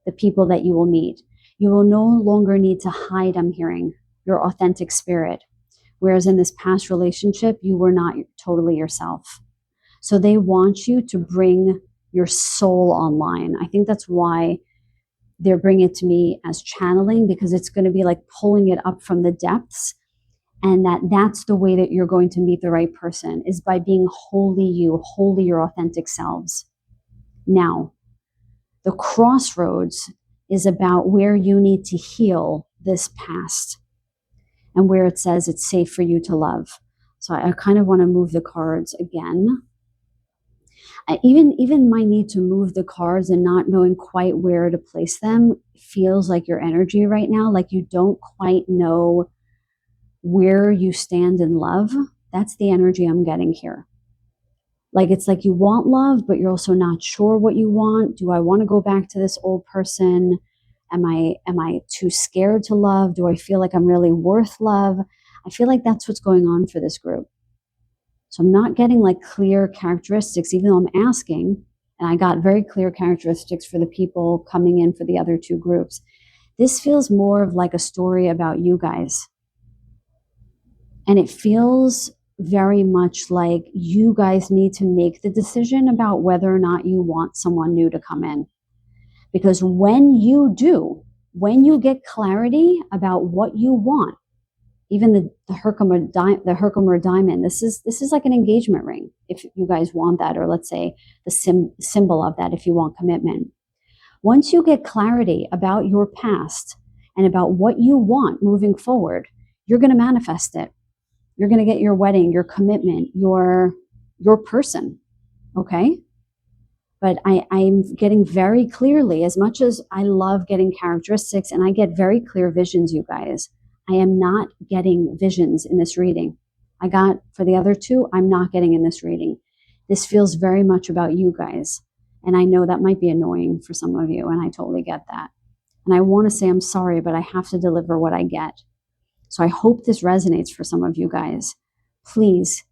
the people that you will meet. You will no longer need to hide, I'm hearing, your authentic spirit. Whereas in this past relationship, you were not totally yourself. So they want you to bring your soul online. I think that's why they're bringing it to me as channeling, because it's going to be like pulling it up from the depths. And that's the way that you're going to meet the right person, is by being wholly you, wholly your authentic selves. Now, the crossroads is about where you need to heal this past and where it says it's safe for you to love. So I kind of want to move the cards again. Even my need to move the cards and not knowing quite where to place them feels like your energy right now, like you don't quite know where you stand in love. That's the energy I'm getting here. Like it's like you want love, but you're also not sure what you want. Do I want to go back to this old person? Am I too scared to love? Do I feel like I'm really worth love? I feel like that's what's going on for this group. So I'm not getting like clear characteristics, even though I'm asking, and I got very clear characteristics for the people coming in for the other two groups. This feels more of like a story about you guys. And it feels very much like you guys need to make the decision about whether or not you want someone new to come in. Because when you do, when you get clarity about what you want, even the Herkimer diamond, this is like an engagement ring, if you guys want that, or let's say the symbol of that if you want commitment. Once you get clarity about your past and about what you want moving forward, you're going to manifest it. You're going to get your wedding, your commitment, your person, okay? But I'm getting very clearly, as much as I love getting characteristics and I get very clear visions, you guys, I am not getting visions in this reading. I got for the other two, I'm not getting in this reading. This feels very much about you guys. And I know that might be annoying for some of you, and I totally get that. And I want to say I'm sorry, but I have to deliver what I get. So I hope this resonates for some of you guys. Please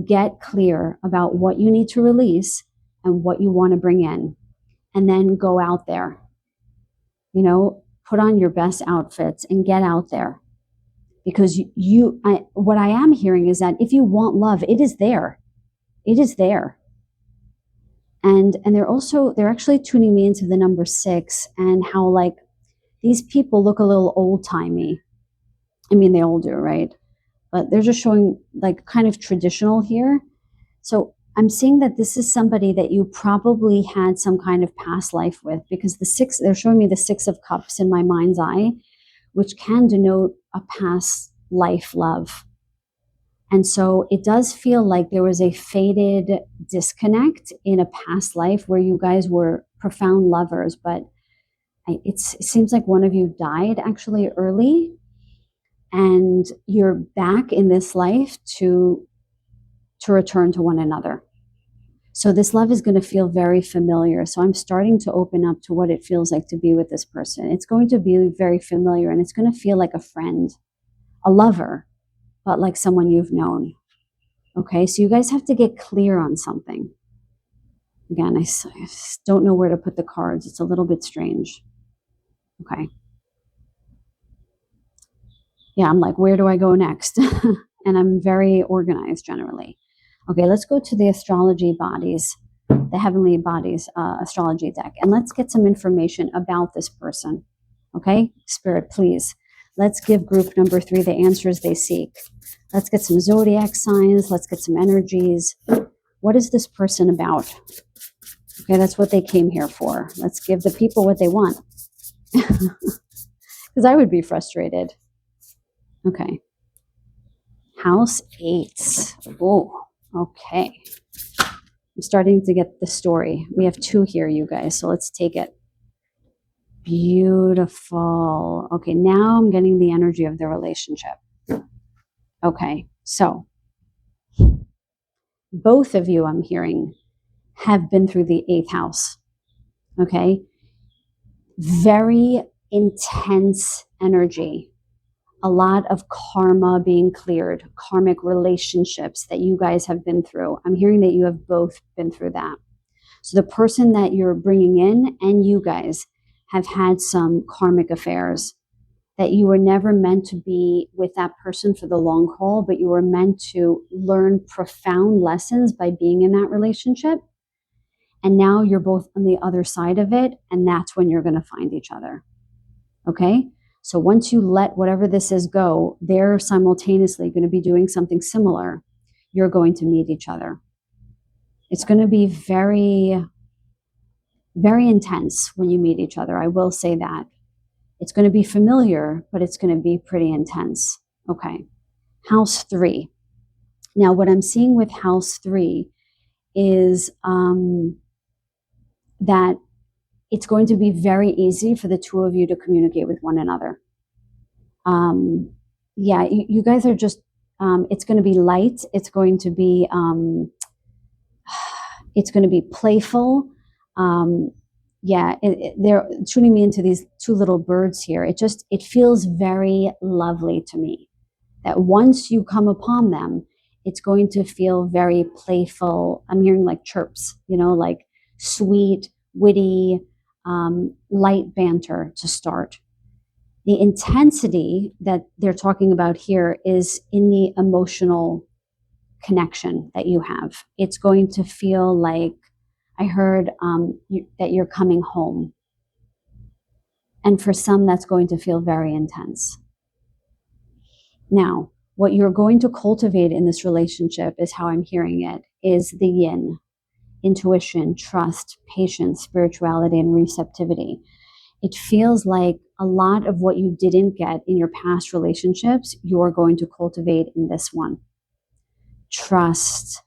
get clear about what you need to release and what you want to bring in, and then go out there. You know, put on your best outfits and get out there. Because what I am hearing is that if you want love, it is there. It is there. And they're actually tuning me into the number 6 and how like these people look a little old-timey. I mean, they all do, right? But they're just showing like kind of traditional here. So I'm seeing that this is somebody that you probably had some kind of past life with, because they're showing me the 6 of Cups in my mind's eye, which can denote a past life love. And so it does feel like there was a faded disconnect in a past life where you guys were profound lovers, but it seems like one of you died actually early, and you're back in this life to return to one another. So this love is going to feel very familiar. So I'm starting to open up to what it feels like to be with this person. It's going to be very familiar, and it's going to feel like a friend, a lover, but like someone you've known. Okay, so you guys have to get clear on something. Again, I just don't know where to put the cards. It's a little bit strange. Okay. Yeah, I'm like, where do I go next? And I'm very organized generally. Okay, let's go to the astrology bodies, the heavenly bodies astrology deck, and let's get some information about this person. Okay, Spirit, please. Let's give group number 3 the answers they seek. Let's get some zodiac signs. Let's get some energies. What is this person about? Okay, that's what they came here for. Let's give the people what they want. Because I would be frustrated. Okay. House 8. Oh, okay. I'm starting to get the story. We have 2 here, you guys, so let's take it. Beautiful. Okay, now I'm getting the energy of the relationship. Okay, so both of you, I'm hearing, have been through the 8th house. Okay, very intense energy. A lot of karma being cleared, karmic relationships that you guys have been through. I'm hearing that you have both been through that. So the person that you're bringing in and you guys have had some karmic affairs, that you were never meant to be with that person for the long haul, but you were meant to learn profound lessons by being in that relationship. And now you're both on the other side of it, and that's when you're going to find each other. Okay? So once you let whatever this is go, they're simultaneously going to be doing something similar. You're going to meet each other. It's going to be very, very intense when you meet each other. I will say that. It's going to be familiar, but it's going to be pretty intense. Okay. House 3. Now, what I'm seeing with house 3 is that it's going to be very easy for the 2 of you to communicate with one another. Yeah, you guys are just, it's going to be light. It's going to be playful. Yeah, they're tuning me into these 2 little birds here. It feels very lovely to me that once you come upon them, it's going to feel very playful. I'm hearing like chirps, like sweet, witty, light banter to start. The intensity that they're talking about here is in the emotional connection that you have. It's going to feel like, I heard that you're coming home. And for some, that's going to feel very intense. Now, what you're going to cultivate in this relationship is how I'm hearing it, is the yin, intuition, trust, patience, spirituality, and receptivity. It feels like a lot of what you didn't get in your past relationships, you're going to cultivate in this one. Trust,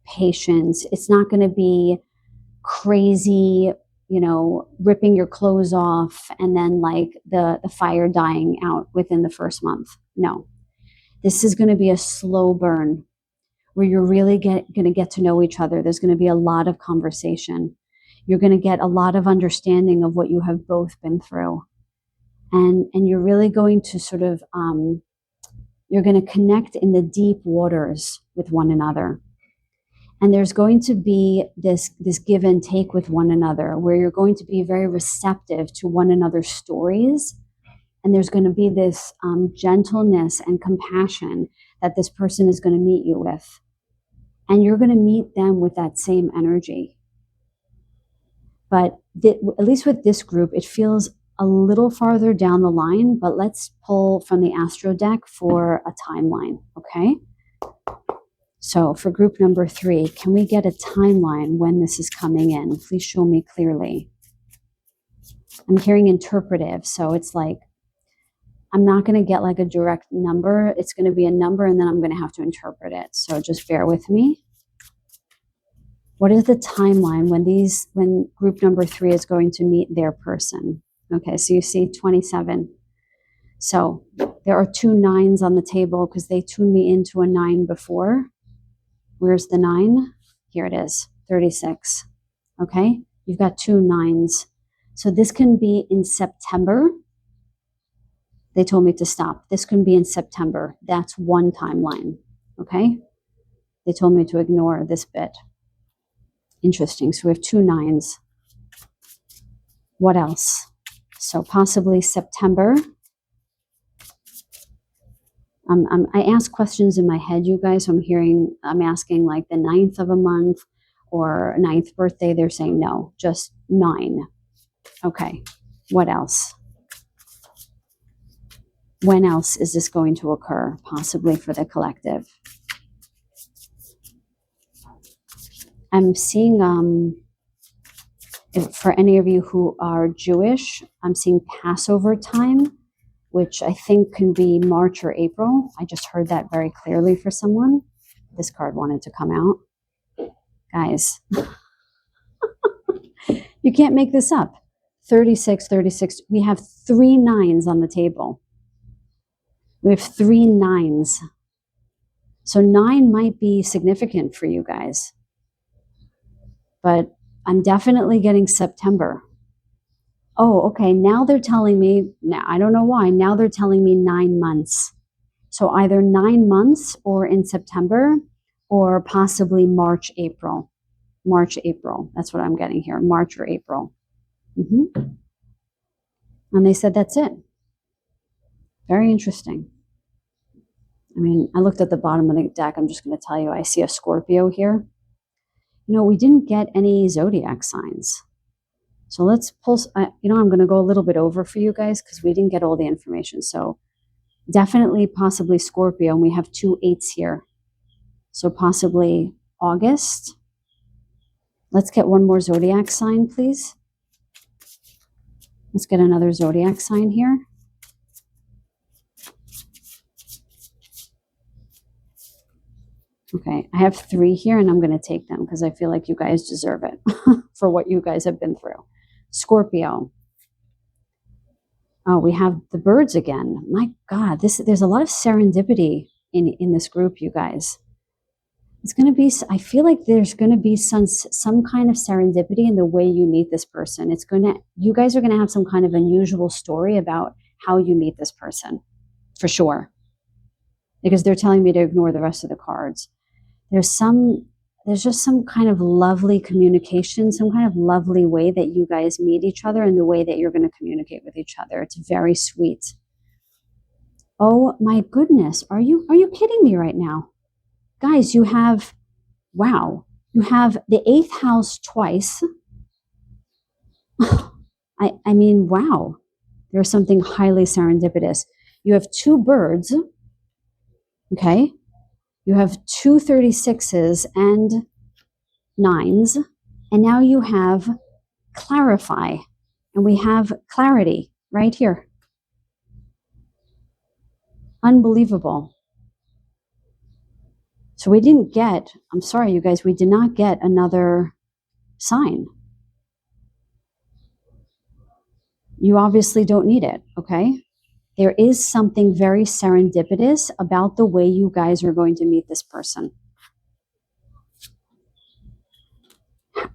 patience. It's not going to be crazy, ripping your clothes off and then like the fire dying out within the first month. No, this is going to be a slow burn where you're really going to get to know each other. There's going to be a lot of conversation. You're going to get a lot of understanding of what you have both been through. And you're really going to sort of, you're going to connect in the deep waters with one another. And there's going to be this give and take with one another where you're going to be very receptive to one another's stories. And there's going to be this gentleness and compassion that this person is going to meet you with. And you're going to meet them with that same energy. But at least with this group, it feels a little farther down the line, but let's pull from the Astro deck for a timeline, okay? So for group number 3, can we get a timeline when this is coming in? Please show me clearly. I'm hearing interpretive, so it's like, I'm not going to get like a direct number. It's going to be a number and then I'm going to have to interpret it. So just bear with me. What is the timeline when group number 3 is going to meet their person? Okay, so you see 27. So there are 2 9s on the table because they tuned me into a 9 before. Where's the 9? Here it is, 36. Okay, you've got 2 9s. So this can be in September. They told me to stop. This can be in September. That's one timeline. Okay, they told me to ignore this bit. Interesting. So we have 2 9s. What else? So possibly September. I ask questions in my head, you guys. So I'm asking like the 9th of a month or 9th birthday. They're saying no, just 9. Okay. What else? When else is this going to occur? Possibly for the collective. I'm seeing For any of you who are Jewish, I'm seeing Passover time, which I think can be March or April. I just heard that very clearly for someone. This card wanted to come out. Guys, you can't make this up. 36, 36. We have 3 9s on the table. We have 3 9s. So 9 might be significant for you guys. But I'm definitely getting September. Oh, okay. Now they're telling me, now I don't know why, now they're telling me 9 months. So either 9 months or in September or possibly March, April. March, April. That's what I'm getting here. March or April. And they said that's it. Very interesting. I mean, I looked at the bottom of the deck. I'm just going to tell you, I see a Scorpio here. You know, we didn't get any zodiac signs. So let's pull, you know, I'm going to go a little bit over for you guys because we didn't get all the information. So definitely, possibly Scorpio. And we have 2 8s here. So possibly August. Let's get one more zodiac sign, please. Let's get another zodiac sign here. Okay, I have 3 here and I'm going to take them because I feel like you guys deserve it for what you guys have been through. Scorpio. Oh, we have the birds again. My God, there's a lot of serendipity in this group, you guys. It's going to be, I feel like there's going to be some kind of serendipity in the way you meet this person. You guys are going to have some kind of unusual story about how you meet this person, for sure. Because they're telling me to ignore the rest of the cards. There's just some kind of lovely communication, some kind of lovely way that you guys meet each other and the way that you're going to communicate with each other. It's very sweet. Oh my goodness. Are you kidding me right now? Guys, you have the 8th house twice. I mean, wow. There's something highly serendipitous. You have 2 birds. Okay. You have 2 36s and 9s. And now you have clarify. And we have clarity right here. Unbelievable. So we didn't get, I'm sorry, you guys, we did not get another sign. You obviously don't need it, okay? There is something very serendipitous about the way you guys are going to meet this person.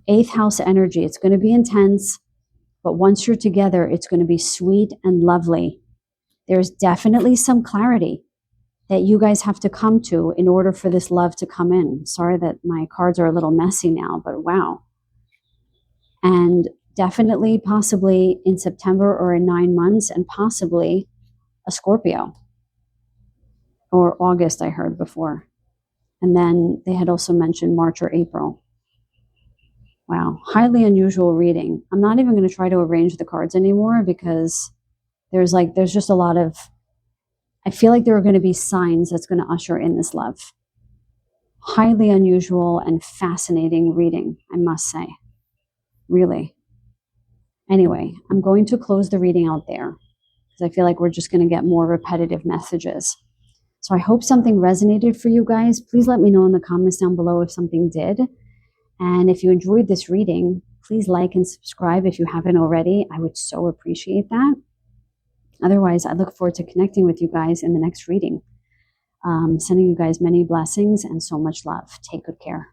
8th house energy, it's going to be intense, but once you're together, it's going to be sweet and lovely. There's definitely some clarity that you guys have to come to in order for this love to come in. Sorry that my cards are a little messy now, but wow. And definitely, possibly in September or in 9 months, and possibly a Scorpio. Or August, I heard before. And then they had also mentioned March or April. Wow, highly unusual reading. I'm not even going to try to arrange the cards anymore because there's just a lot of, I feel like there are going to be signs that's going to usher in this love. Highly unusual and fascinating reading, I must say. Really. Anyway, I'm going to close the reading out there because I feel like we're just going to get more repetitive messages. So I hope something resonated for you guys. Please let me know in the comments down below if something did. And if you enjoyed this reading, please like and subscribe if you haven't already. I would so appreciate that. Otherwise, I look forward to connecting with you guys in the next reading. Sending you guys many blessings and so much love. Take good care.